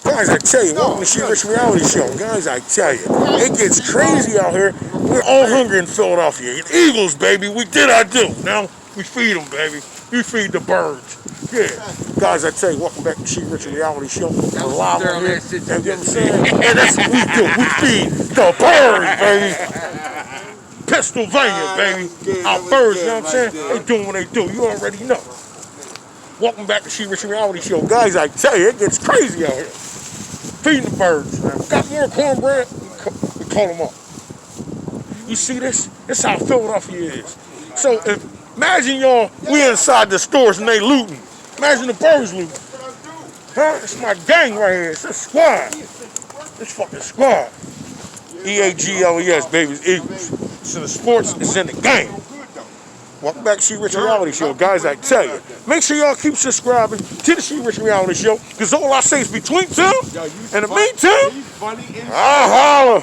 Guys, I tell you, welcome to She Rich Reality Show. Guys, I tell you, it gets crazy out here. We're all hungry in Philadelphia. Eagles, baby, we did our do. Now we feed them, baby. We feed the birds. Yeah. Guys, I tell you, welcome back to She Rich Reality Show. We're live on here. And you know what I'm saying? And that's what we do. We feed the birds, baby. Pennsylvania, baby. Our birds, you know what I'm saying? They doing what they do. You already know. Welcome back to She Rich Reality Show. Guys, I tell you, it gets crazy out here. Feeding the birds, man. We got more cornbread, we call them up. You see this? This is how Philadelphia is. So imagine y'all, we inside the stores and they looting. Imagine the birds looting. Huh? It's my gang right here. It's a squad. It's fucking squad. EAGLES, baby. It's Eagles. It's in the sports, it's in the game. Welcome back to She Rich Reality Show. Guys, I tell you, make sure y'all keep subscribing to the She Rich Reality Show, because all I say is between two, and in the meantime, I'll holler.